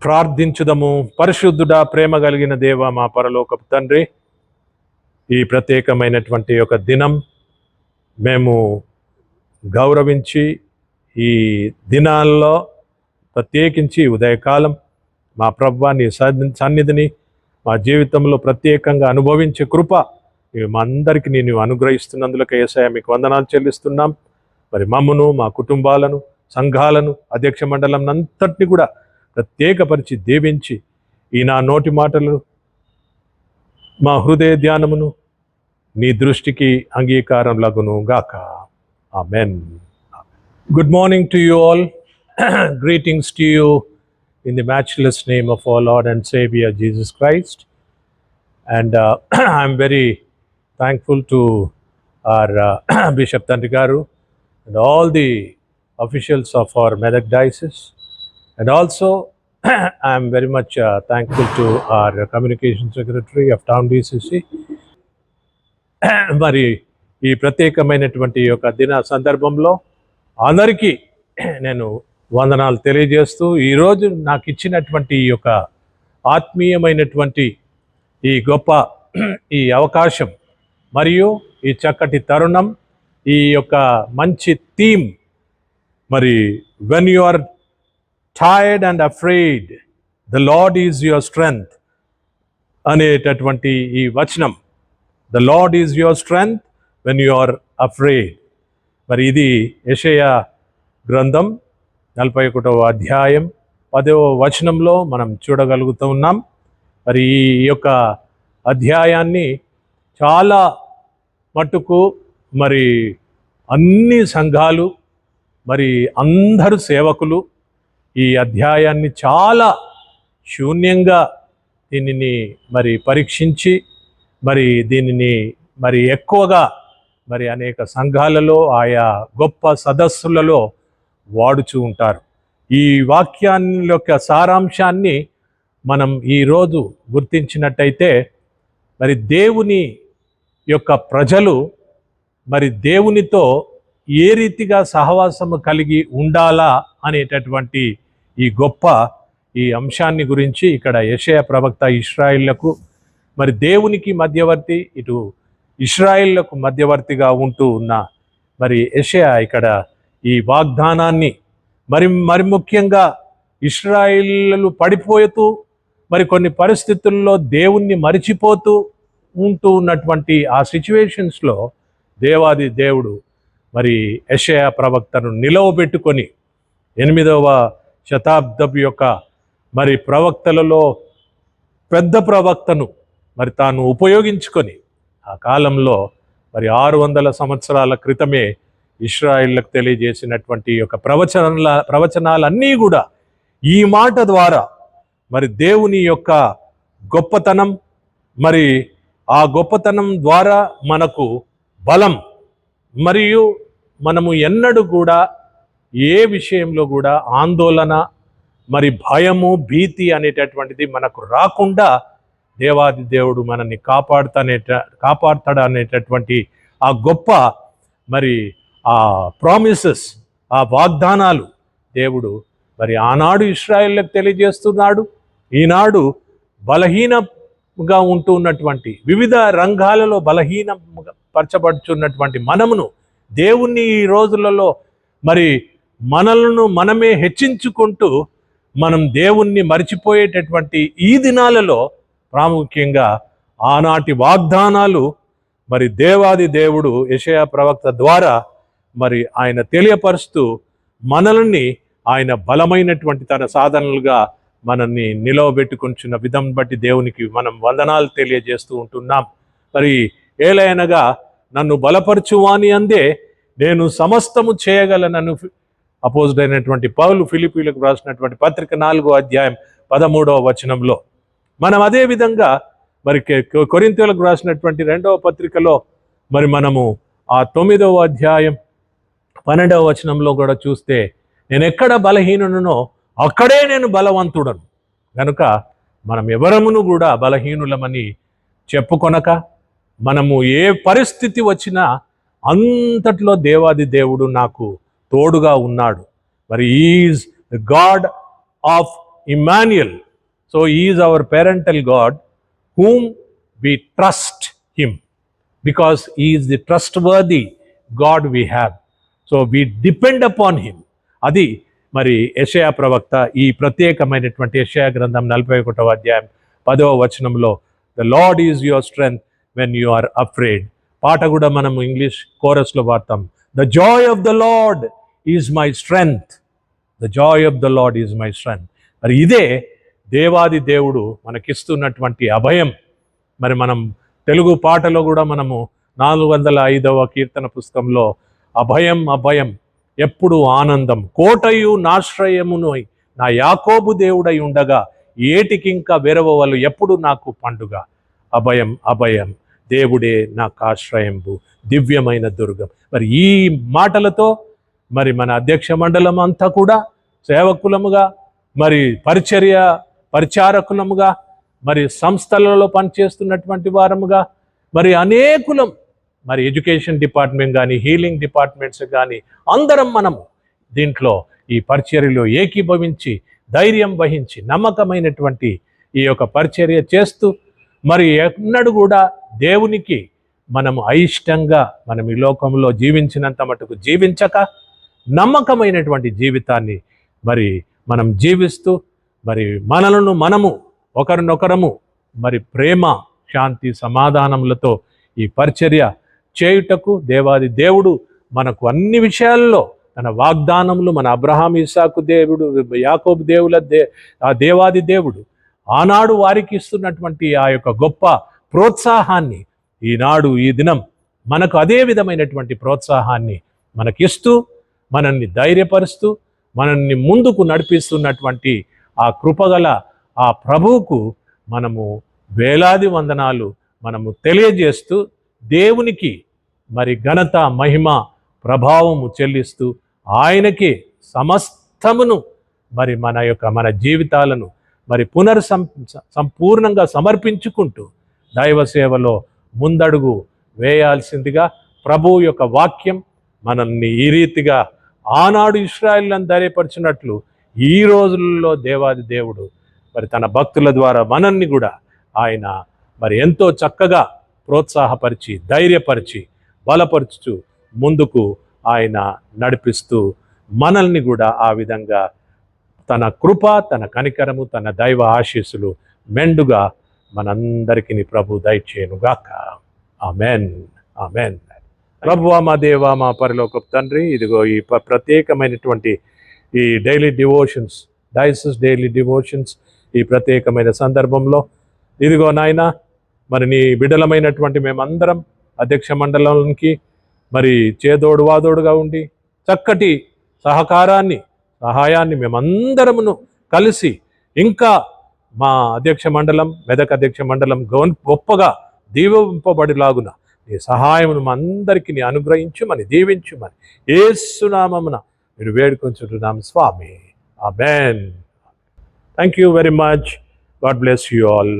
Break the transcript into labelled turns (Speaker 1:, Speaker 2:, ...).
Speaker 1: ప్రార్థించుదము. పరిశుద్ధుడా, ప్రేమ కలిగిన దేవ, మా పరలోకపు తండ్రి, ఈ ప్రత్యేకమైనటువంటి ఒక దినం మేము గౌరవించి, ఈ దినాల్లో ప్రత్యేకించి ఉదయకాలం మా ప్రభువా నీ సన్నిధిని మా జీవితంలో ప్రత్యేకంగా అనుభవించే కృప మా అందరికీ నేను అనుగ్రహిస్తున్నందులకు యేసయ్య మీకు వందనాలు చెల్లిస్తున్నాం. మరి మమ్మను, మా కుటుంబాలను, సంఘాలను, అధ్యక్ష మండలం అంతటిని కూడా ప్రత్యేకపరిచి దీవించి ఈ నా నోటి మాటలు, మా హృదయ ధ్యానమును నీ దృష్టికి అంగీకారం లగును గాక. Amen. Good morning to you all. Greetings to you in the matchless name of our Lord and Savior Jesus Christ. And I'm very thankful to our Bishop Tandrigaru and all the officials of our Medak Diocese. And also I'm very much thankful to our Communication Secretary of Town DCC. మరి ఈ ప్రత్యేకమైనటువంటి యొక్క దిన సందర్భంలో అందరికీ నేను వందనాలు తెలియజేస్తూ, ఈరోజు నాకు ఇచ్చినటువంటి ఈ యొక్క ఆత్మీయమైనటువంటి ఈ గొప్ప ఈ అవకాశం మరియు ఈ చక్కటి తరుణం, ఈ యొక్క మంచి థీమ్, మరి when you are tired and afraid the Lord is your strength అనేటటువంటి ఈ వచనం, the Lord is your strength when you are afraid. మరి ఇది యెషయా గ్రంథం 41వ అధ్యాయం 10వ వచనంలో మనం చూడగలుగుతూ ఉన్నాం. మరి ఈ యొక్క అధ్యాయాన్ని చాలా మట్టుకు మరి అన్ని సంఘాలు, మరి అందరు సేవకులు ఈ అధ్యాయాన్ని చాలా శూన్యంగా దీనిని మరి పరీక్షించి, మరి దీనిని మరి ఎక్కువగా మరి అనేక సంఘాలలో, ఆయా గొప్ప సదస్సులలో వాడుచూ ఉంటారు. ఈ వాక్యాన్ని యొక్క సారాంశాన్ని మనం ఈరోజు గుర్తించినట్టయితే, మరి దేవుని యొక్క ప్రజలు మరి దేవునితో ఏ రీతిగా సహవాసము కలిగి ఉండాలా అనేటటువంటి ఈ గొప్ప ఈ అంశాన్ని గురించి ఇక్కడ యెషయా ప్రవక్త ఇశ్రాయేళ్లకు, మరి దేవునికి మధ్యవర్తి, ఇటు ఇశ్రాయేళ్లకు మధ్యవర్తిగా ఉంటూ ఉన్న మరి యెషయా ఇక్కడ ఈ వాగ్దానాన్ని మరి ముఖ్యంగా ఇశ్రాయేలీయులు పడిపోతూ, మరి కొన్ని పరిస్థితుల్లో దేవుణ్ణి మరిచిపోతూ ఉంటూ ఉన్నటువంటి ఆ సిచ్యువేషన్స్లో దేవాది దేవుడు మరి యెషయా ప్రవక్తను నిలవబెట్టుకొని 8వ శతాబ్దపు యొక్క మరి ప్రవక్తలలో పెద్ద ప్రవక్తను మరి తాను ఉపయోగించుకొని, ఆ కాలంలో మరి 600 సంవత్సరాల క్రితమే ఇశ్రాయేళ్లకు తెలియజేసినటువంటి యొక్క ప్రవచనాలన్నీ కూడా ఈ మాట ద్వారా మరి దేవుని యొక్క గొప్పతనం, మరి ఆ గొప్పతనం ద్వారా మనకు బలం, మరియు మనము ఎన్నడూ కూడా ఏ విషయంలో కూడా ఆందోళన, మరి భయము, భీతి అనేటటువంటిది మనకు రాకుండా దేవాది దేవుడు మనల్ని కాపాడతాడనేటటువంటి ఆ గొప్ప మరి ఆ ప్రామిసెస్, ఆ వాగ్దానాలు దేవుడు మరి ఆనాడు ఇశ్రాయేళ్లకు తెలియజేస్తున్నాడు. ఈనాడు బలహీనంగా ఉంటూ ఉన్నటువంటి, వివిధ రంగాలలో బలహీనపరచబడుచున్నటువంటి మనమును దేవుణ్ణి ఈ రోజులలో మరి మనలను మనమే హెచ్చించుకుంటూ మనం దేవుణ్ణి మరిచిపోయేటటువంటి ఈ దినాలలో ప్రాముఖ్యంగా ఆనాటి వాగ్దానాలు మరి దేవాది దేవుడు యెషయా ప్రవక్త ద్వారా మరి ఆయన తెలియపరుస్తూ మనల్ని ఆయన బలమైనటువంటి తన సాధనలుగా మనల్ని నిలవబెట్టుకుంటున్న విధం బట్టి దేవునికి మనం వందనాలు తెలియజేస్తూ ఉంటున్నాం. మరి ఏలయనగా నన్ను బలపరచువాని అందే నేను సమస్తము చేయగలనను అపోజిడైనటువంటి పౌలు ఫిలిప్పీలకు రాసినటువంటి పత్రిక 4వ అధ్యాయం 13వ వచనంలో, మనం అదే విధంగా మరి కొరింథీయులకు రాసినటువంటి 2వ పత్రికలో మరి మనము ఆ 9వ అధ్యాయం 12వ వచనంలో కూడా చూస్తే, నేను ఎక్కడ బలహీనునో అక్కడే నేను బలవంతుడను. కనుక మనం ఎవరమును కూడా బలహీనులమని చెప్పుకొనక, మనము ఏ పరిస్థితి వచ్చినా అంతట్లో దేవాది దేవుడు నాకు తోడుగా ఉన్నాడు. మరి is the God of Emmanuel. So he is our parental God whom we trust him, because he is the trustworthy God we have. So we depend upon him. అది మరి యెషయా ప్రవక్త ఈ ప్రత్యేకమైనటువంటి యెషయా గ్రంథం 41వ అధ్యాయం 10వ వచనంలో the Lord is your strength when you are afraid. పాట కూడా మనం ఇంగ్లీష్ కోరస్లో వాడతాం. The joy of the Lord is my strength. The joy of the Lord is my strength. మరి ఇదే దేవాది దేవుడు మనకిస్తున్నటువంటి అభయం. మరి మనం తెలుగు పాటలో కూడా మనము 405వ కీర్తన పుస్తకంలో అభయం అభయం ఎప్పుడు ఆనందం కోటయు నాశ్రయమును నా యాకోబు దేవుడై ఉండగా ఏటికింకా వెరవవలు ఎప్పుడు నాకు పండుగ. అభయం అభయం దేవుడే నాకు ఆశ్రయంబు దివ్యమైన దుర్గం. మరి ఈ మాటలతో మరి మన అధ్యక్ష మండలం అంతా కూడా సేవకులముగా, మరి పరిచారకులముగా, మరి సంస్థలలో పనిచేస్తున్నటువంటి వారముగా, మరి అనేకులం, మరి ఎడ్యుకేషన్ డిపార్ట్మెంట్ కానీ, హీలింగ్ డిపార్ట్మెంట్స్ కానీ, అందరం మనము దీంట్లో ఈ పరిచర్యలో ఏకీభవించి ధైర్యం వహించి నమ్మకమైనటువంటి ఈ యొక్క పరిచర్య చేస్తూ, మరి ఎన్నడూ కూడా దేవునికి మనము అయిష్టంగా మనం ఈ లోకంలో జీవించినంత మటుకు జీవించక నమ్మకమైనటువంటి జీవితాన్ని మరి మనం జీవిస్తూ, మరి మనము ఒకరినొకరము మరి ప్రేమ, శాంతి, సమాధానములతో ఈ పరిచర్య చేయుటకు దేవాది దేవుడు మనకు అన్ని విషయాల్లో తన వాగ్దానములు, మన అబ్రహాం, ఇస్సాకు దేవుడు, యాకోబు దేవుల ఆ దేవాది దేవుడు ఆనాడు వారికి ఇస్తున్నటువంటి ఆ యొక్క గొప్ప ప్రోత్సాహాన్ని ఈనాడు ఈ దినం మనకు అదే విధమైనటువంటి ప్రోత్సాహాన్ని మనకిస్తూ, మనల్ని ధైర్యపరుస్తూ, మనల్ని ముందుకు నడిపిస్తున్నటువంటి ఆ కృపగల ఆ ప్రభువుకు మనము వేలాది వందనాలు మనము తెలియజేస్తూ, దేవునికి మరి ఘనత, మహిమ, ప్రభావము చెల్లిస్తూ, ఆయనకే సమస్తమును మరి మన జీవితాలను మరి సంపూర్ణంగా సమర్పించుకుంటూ దైవ సేవలో ముందడుగు వేయాల్సిందిగా ప్రభువు యొక్క వాక్యం మనల్ని ఈ రీతిగా ఆనాడు ఇశ్రాయేలును ధైర్యపరిచినట్లు ఈ రోజుల్లో దేవాది దేవుడు మరి తన భక్తుల ద్వారా మనల్ని కూడా ఆయన మరి ఎంతో చక్కగా ప్రోత్సాహపరిచి, ధైర్యపరిచి, బలపరుచుతూ ముందుకు ఆయన నడిపిస్తూ మనల్ని కూడా ఆ విధంగా తన కృప, తన కనికరము, తన దైవ ఆశీస్సులు మెండుగా మనందరికీ ప్రభు దయచేయునుగాక. Amen, amen. ప్రభువా మా దేవా మా పరలోకపు తండ్రి, ఇదిగో ఈ ప్రత్యేకమైనటువంటి ఈ daily devotions, dices daily devotions ఈ ప్రత్యేకమైన సందర్భంలో ఇదిగో నాయన మరి నీ బిడ్డలమైనటువంటి మేమందరం అధ్యక్ష మండలానికి మరి చేదోడు వాదోడుగా ఉండి చక్కటి సహాయాన్ని మేమందరమును కలిసి ఇంకా మా అధ్యక్ష మండలం, మెదక్ అధ్యక్ష మండలం గొప్పగా దీవింపబడిలాగున నీ సహాయమును మా అందరికీ నీ అనుగ్రహించుమని, దీవించుమని యేసు నామమున మీరు వేడుకొంచుచున్నాం స్వామి. ఆమేన్. Thank you very much. God bless you all.